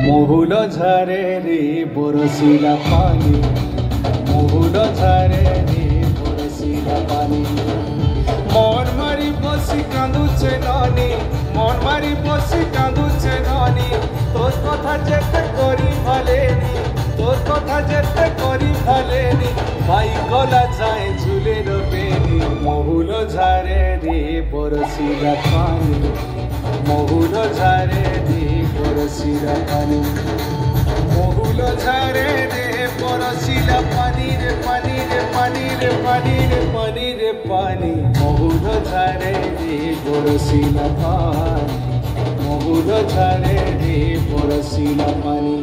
মহুল ঝরে রে বরসিলা পানি, মহুল ঝরে রে বরসিলা পানি। মন মারি বসি কাঁদুছে নানি, মন মারি বসি কাঁদুছে নানি। তোর কথা যেতে করি ভালেনি, তোর কথা যেতে করি ভালেনি। ভাই গলা যায় ঝুলে রবেনি। মহুল ঝরে রে বরসিলা পানি, মহুল ঝরে রে বরসিলা পানি। মহুল ঝরে রে বরসিলা পানি রে পানি রে পানি রে পানি রে পানি রে পানি। মহুল ঝরে রে বরসিলা পানি, মহুল ঝরে রে বরসিলা পানি।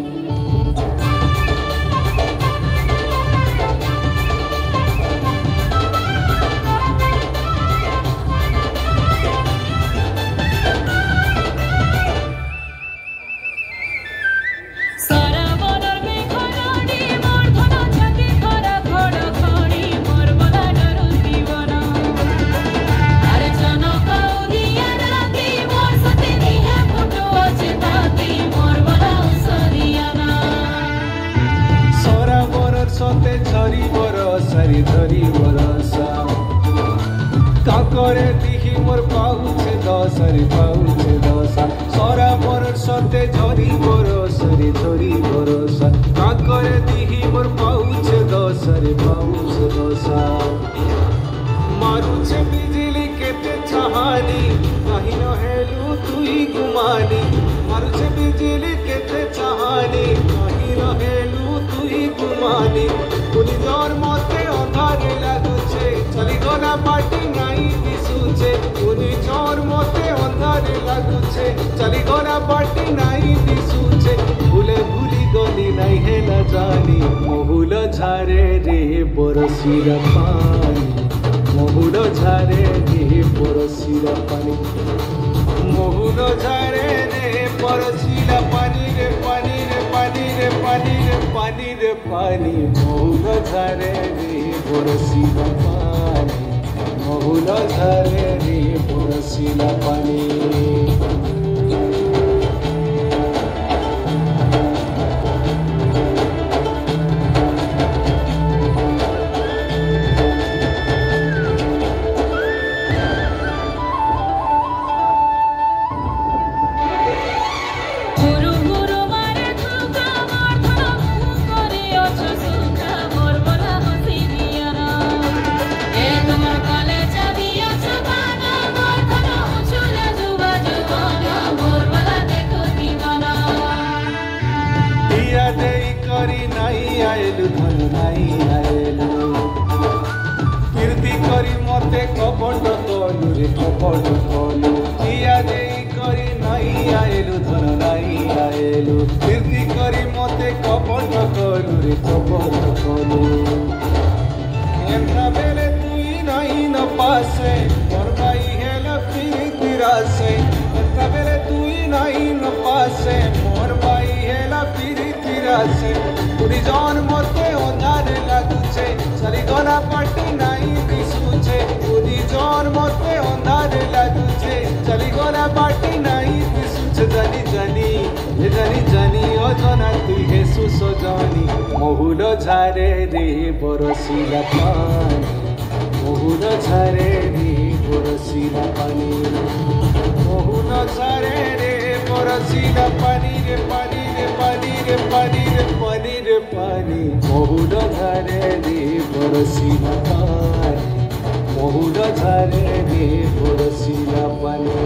ঝরি বরসারি ঝরি বরসা কাকরে দিহি মোর পাউছে দশারি পাউছে দশা। সরা বরর সতে ঝরি বরসারি ঝরি বরসা কাকরে দিহি মোর পাউছে দশারি পাউছে দশা। মারুছে বিজলি কেতে চাহানি, কাহি নহেলু তুই গুমানি। মারুছে বিজলি কেতে চাহানি, কাহি নহেলু তুই গুমানি। কোনি জোর মতে অন্ধারে লাগুছে, চলিগলা বাটি নাই দিশুছে। কোনি জোর মতে অন্ধারে লাগুছে, চলিগলা বাটি নাই দিশুছে। ভুলে ভুলি গলি নাই হেলা জানি। মহুল ঝরে রে বরসিলা পানি, মহুল ঝরে রে বরসিলা পানি। মহুল ঝরে রে বরসিলা পানি রে পানি রে পানি রে পানি রে পানি রে পানি। মহুল ঝরে রে বরসিলা পানি, মহুল ঝরে রে বরসিলা পানি। ধন নাই আইলু কীর্তি করি মতে কপট তলু রে কপট তলু। ইয়া দেই করি নাই আইলু ধন নাই আইলু কীর্তি করি মতে কপট তলু রে কপট তলু। এন্না বেলে তুই নাই ন পাশে মোর ভাই হেলা প্রীতি রাসে। এন্না বেলে তুই নাই ন পাশে মোর ভাই হেলা প্রীতি রাসে। তুই জন্মতে অন্ধারে লাগুছে, চলিগলা পাটি নাই দিশুছে। তুই জন্মতে অন্ধারে লাগুছে, চলিগলা পাটি নাই দিশুছে। জানি জানি জানি জানি অজনা তুই হেসু সজনি। মহুল ঝরে রে বরসিলা পানি, মহুল ঝরে রে বরসিলা পানি। মহুল ঝরে রে বরসিলা পানি রে পানি রে পানি রে পানি রে পানি রে পানি। মহুল ঝরে রে বরসিলা পানি, মহুল ঝরে রে বরসিলা পানি।